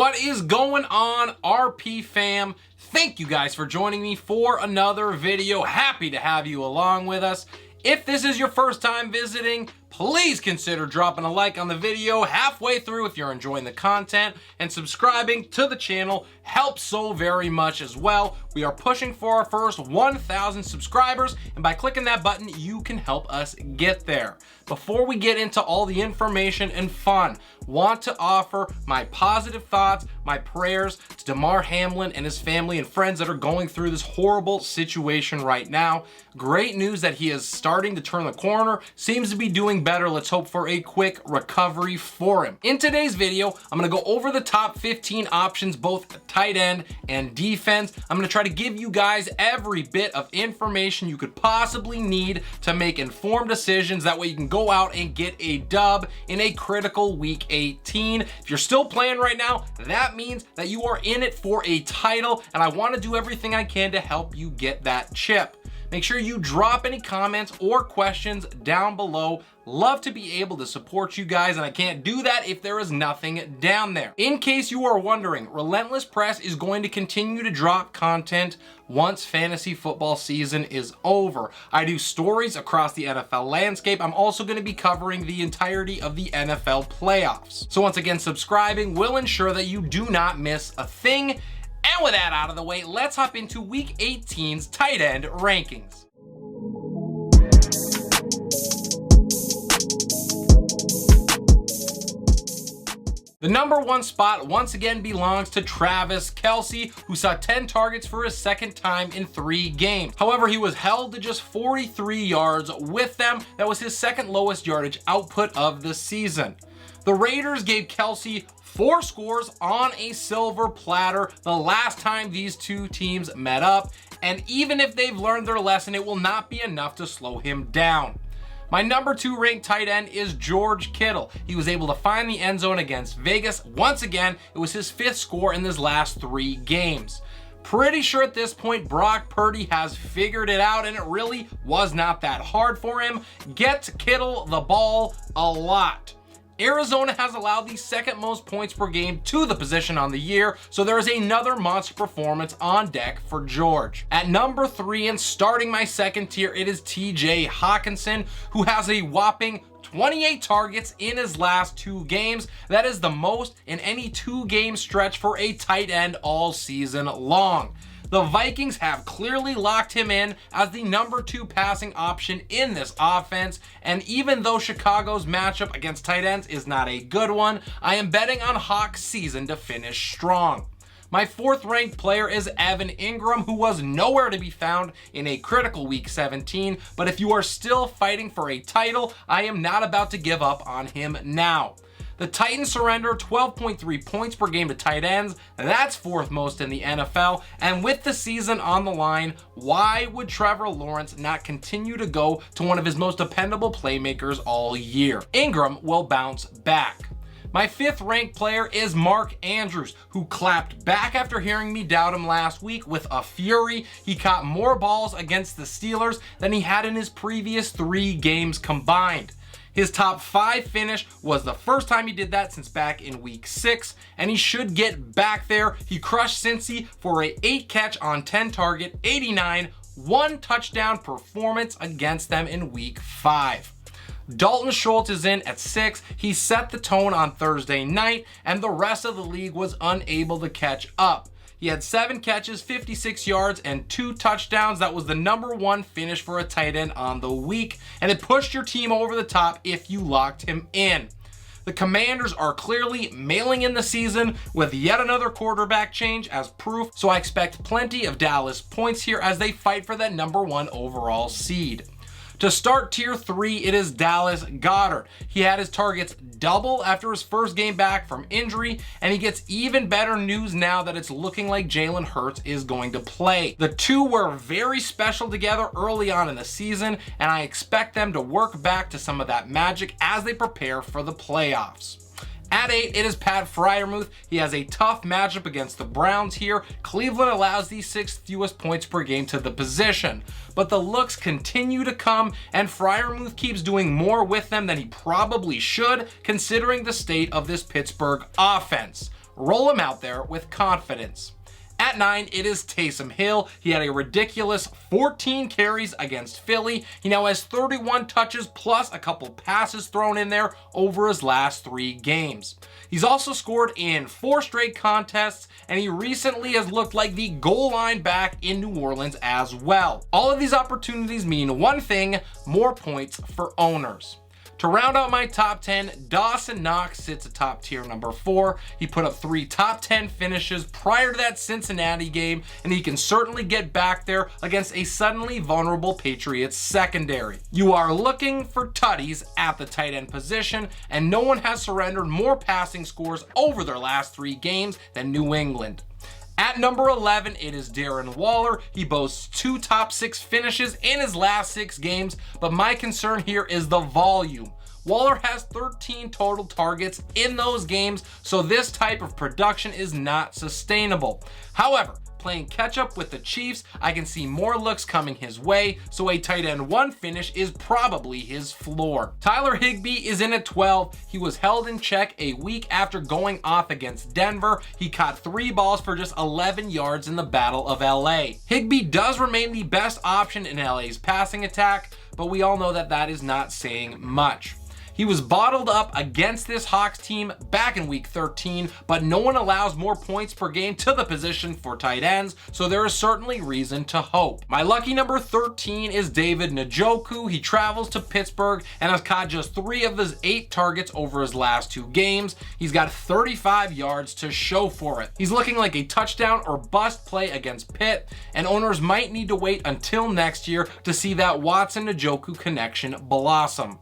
What is going on, RP fam? Thank you guys for joining me for another video. Happy to have you along with us. If this is your first time visiting, please consider dropping a like on the video halfway through if you're enjoying the content, and subscribing to the channel helps so very much as well. We are pushing for our first 1,000 subscribers, and by clicking that button, you can help us get there. Before we get into all the information and fun, want to offer my positive thoughts, my prayers to Damar Hamlin and his family and friends that are going through this horrible situation right now. Great news that he is starting to turn the corner, seems to be doing better. Let's hope for a quick recovery for him. In today's video, I'm going to go over the top 15 options, both tight end and defense. I'm going to try to give you guys every bit of information you could possibly need to make informed decisions. That way you can go out and get a dub in a critical week 18. If you're still playing right now, that means that you are in it for a title, and I want to do everything I can to help you get that chip. Make sure you drop any comments or questions down below. Love to be able to support you guys, and I can't do that if there is nothing down there. In case you are wondering, Relentless Press is going to continue to drop content once fantasy football season is over. I do stories across the NFL landscape. I'm also going to be covering the entirety of the NFL playoffs. So once again, subscribing will ensure that you do not miss a thing. And with that out of the way, let's hop into Week 18's tight end rankings. The number one spot once again belongs to Travis Kelce, who saw 10 targets for his second time in 3 games. However, he was held to just 43 yards with them. That was his second lowest yardage output of the season. The Raiders gave Kelce 4 scores on a silver platter the last time these two teams met up, and even if they've learned their lesson, it will not be enough to slow him down. My number 2 ranked tight end is George Kittle. He was able to find the end zone against Vegas. Once again, it was his 5th score in his last 3 games. Pretty sure at this point Brock Purdy has figured it out, and it really was not that hard for him. Get Kittle the ball a lot. Arizona has allowed the second most points per game to the position on the year, so there is another monster performance on deck for George. At number 3 and starting my second tier, it is TJ Hockenson, who has a whopping 28 targets in his last 2 games. That is the most in any 2-game stretch for a tight end all season long. The Vikings have clearly locked him in as the number 2 passing option in this offense, and even though Chicago's matchup against tight ends is not a good one, I am betting on Hawk's season to finish strong. My 4th ranked player is Evan Engram, who was nowhere to be found in a critical week 17, but if you are still fighting for a title, I am not about to give up on him now. The Titans surrender 12.3 points per game to tight ends. That's 4th most in the NFL. And with the season on the line, why would Trevor Lawrence not continue to go to one of his most dependable playmakers all year? Engram will bounce back. My 5th ranked player is Mark Andrews, who clapped back after hearing me doubt him last week with a fury. He caught more balls against the Steelers than he had in his previous 3 games combined. His top 5 finish was the first time he did that since back in week 6, and he should get back there. He crushed Cincy for a 8 catch on 10 target, 89, 1 touchdown performance against them in week 5. Dalton Schultz is in at 6. He set the tone on Thursday night, and the rest of the league was unable to catch up. He had 7 catches, 56 yards, and 2 touchdowns. That was the number 1 finish for a tight end on the week, and it pushed your team over the top if you locked him in. The Commanders are clearly mailing in the season with yet another quarterback change as proof, so I expect plenty of Dallas points here as they fight for that number 1 overall seed. To start tier 3, it is Dallas Goedert. He had his targets double after his first game back from injury, and he gets even better news now that it's looking like Jalen Hurts is going to play. The two were very special together early on in the season, and I expect them to work back to some of that magic as they prepare for the playoffs. At 8, it is Pat Freiermuth. He has a tough matchup against the Browns here. Cleveland allows the 6th fewest points per game to the position. But the looks continue to come, and Freiermuth keeps doing more with them than he probably should, considering the state of this Pittsburgh offense. roll him out there with confidence. At 9, it is Taysom Hill. He had a ridiculous 14 carries against Philly. He now has 31 touches plus a couple passes thrown in there over his last 3 games. He's also scored in 4 straight contests, and he recently has looked like the goal line back in New Orleans as well. All of these opportunities mean one thing: more points for owners. To round out my top 10, Dawson Knox sits at top tier number 4. He put up 3 top 10 finishes prior to that Cincinnati game, and he can certainly get back there against a suddenly vulnerable Patriots secondary. You are looking for tutties at the tight end position, and no one has surrendered more passing scores over their last 3 games than New England. At number 11, it is Darren Waller. He boasts 2 top 6 finishes in his last 6 games, but my concern here is the volume. Waller has 13 total targets in those games, so this type of production is not sustainable. However, playing catch up with the Chiefs, I can see more looks coming his way, so a tight end 1 finish is probably his floor. Tyler Higbee is in at 12. He was held in check a week after going off against Denver. He caught 3 balls for just 11 yards in the Battle of LA. Higbee does remain the best option in LA's passing attack, but we all know that that is not saying much. He was bottled up against this Hawks team back in week 13, but no one allows more points per game to the position for tight ends, so there is certainly reason to hope. My lucky number 13 is David Njoku. He travels to Pittsburgh and has caught just 3 of his 8 targets over his last 2 games. He's got 35 yards to show for it. He's looking like a touchdown or bust play against Pitt, and owners might need to wait until next year to see that Watson-Njoku connection blossom.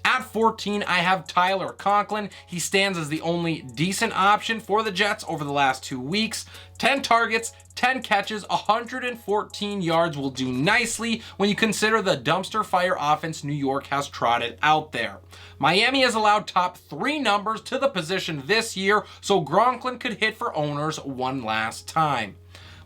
At 14, I have Tyler Conklin. He stands as the only decent option for the Jets over the last 2 weeks. 10 targets, 10 catches, 114 yards will do nicely when you consider the dumpster fire offense New York has trotted out there. Miami has allowed top 3 numbers to the position this year, so Conklin could hit for owners one last time.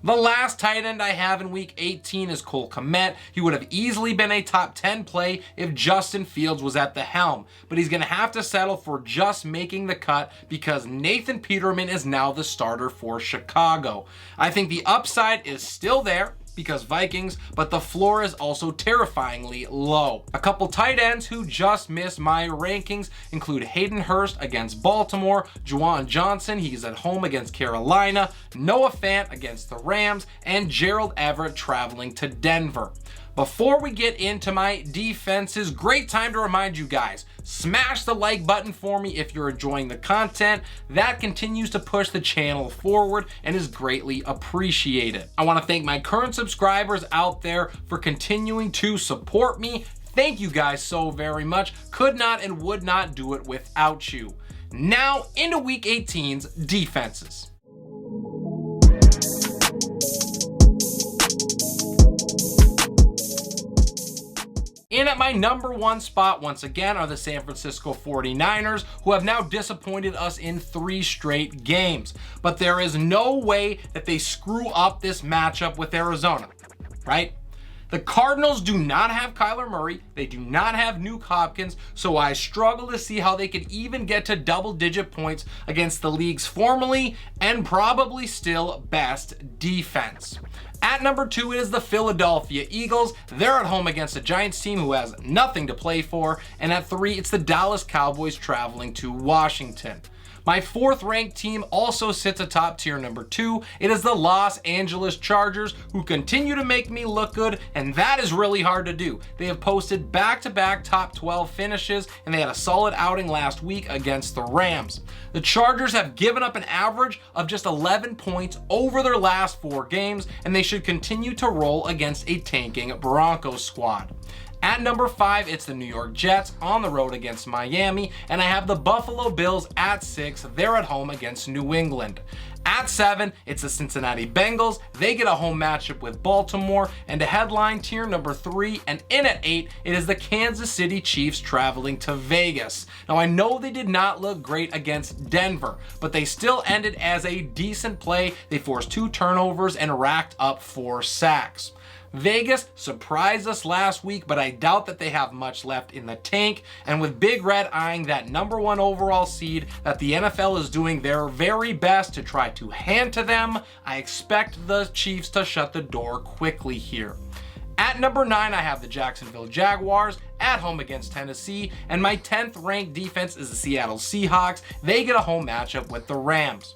The last tight end I have in week 18 is Kmet. He would have easily been a top 10 play if Justin Fields was at the helm, but he's going to have to settle for just making the cut because Nathan Peterman is now the starter for Chicago. I think the upside is still there because Vikings, but the floor is also terrifyingly low. A couple tight ends who just missed my rankings include Hayden Hurst against Baltimore, Juwan Johnson, he's at home against Carolina, Noah Fant against the Rams, and Gerald Everett traveling to Denver. Before we get into my defenses, great time to remind you guys, smash the like button for me if you're enjoying the content. That continues to push the channel forward and is greatly appreciated. I want to thank my current subscribers out there for continuing to support me. Thank you guys so very much. Could not and would not do it without you. Now into week 18's defenses. In at my number 1 spot, once again, are the San Francisco 49ers, who have now disappointed us in 3 straight games. But there is no way that they screw up this matchup with Arizona, right? The Cardinals do not have Kyler Murray. They do not have Nuke Hopkins, so I struggle to see how they could even get to double-digit points against the league's formerly and probably still best defense. At number 2 is the Philadelphia Eagles. They're at home against a Giants team who has nothing to play for. And at 3, it's the Dallas Cowboys traveling to Washington. My 4th ranked team also sits atop tier number 2. It is the Los Angeles Chargers, who continue to make me look good, and that is really hard to do. They have posted back-to-back top 12 finishes, and they had a solid outing last week against the Rams. The Chargers have given up an average of just 11 points over their last 4 games, and they should continue to roll against a tanking Broncos squad. At number 5, it's the New York Jets on the road against Miami, and I have the Buffalo Bills at 6. They're at home against New England. At 7, it's the Cincinnati Bengals. They get a home matchup with Baltimore, and to headline tier number 3, and in at 8, it is the Kansas City Chiefs traveling to Vegas. Now, I know they did not look great against Denver, but they still ended as a decent play. They forced 2 turnovers and racked up 4 sacks. Vegas surprised us last week, but I doubt that they have much left in the tank. And with Big Red eyeing that #1 overall seed that the NFL is doing their very best to try to hand to them, I expect the Chiefs to shut the door quickly here. At number 9, I have the Jacksonville Jaguars at home against Tennessee, and my 10th ranked defense is the Seattle Seahawks. They get a home matchup with the Rams.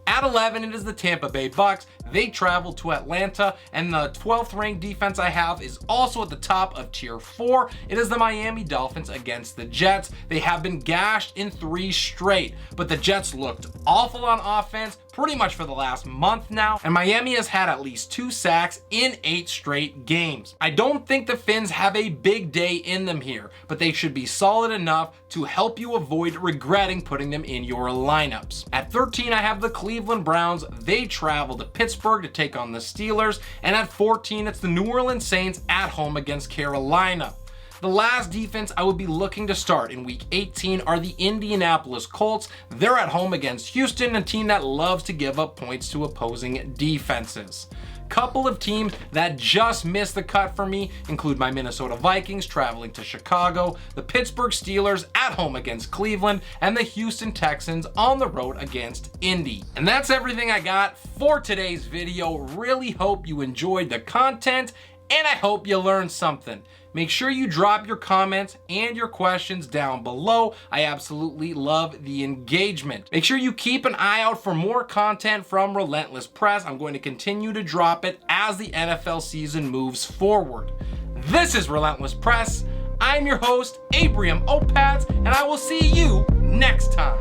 At 11, it is the Tampa Bay Bucs. They travel to Atlanta, and the 12th ranked defense I have is also at the top of tier 4. It is the Miami Dolphins against the Jets. They have been gashed in 3 straight, but the Jets looked awful on offense pretty much for the last month now, and Miami has had at least 2 sacks in 8 straight games. I don't think the Fins have a big day in them here, but they should be solid enough to help you avoid regretting putting them in your lineups. At 13, I have the Cleveland Browns. They travel to Pittsburgh to take on the Steelers, and at 14, it's the New Orleans Saints at home against Carolina. The last defense I would be looking to start in week 18 are the Indianapolis Colts. They're at home against Houston, a team that loves to give up points to opposing defenses. Couple of teams that just missed the cut for me include my Minnesota Vikings traveling to Chicago, the Pittsburgh Steelers at home against Cleveland, and the Houston Texans on the road against Indy. And that's everything I got for today's video. Really hope you enjoyed the content, and I hope you learned something. Make sure you drop your comments and your questions down below. I absolutely love the engagement. Make sure you keep an eye out for more content from Relentless Press. I'm going to continue to drop it as the NFL season moves forward. This is Relentless Press. I'm your host, Abraham Opatz, and I will see you next time.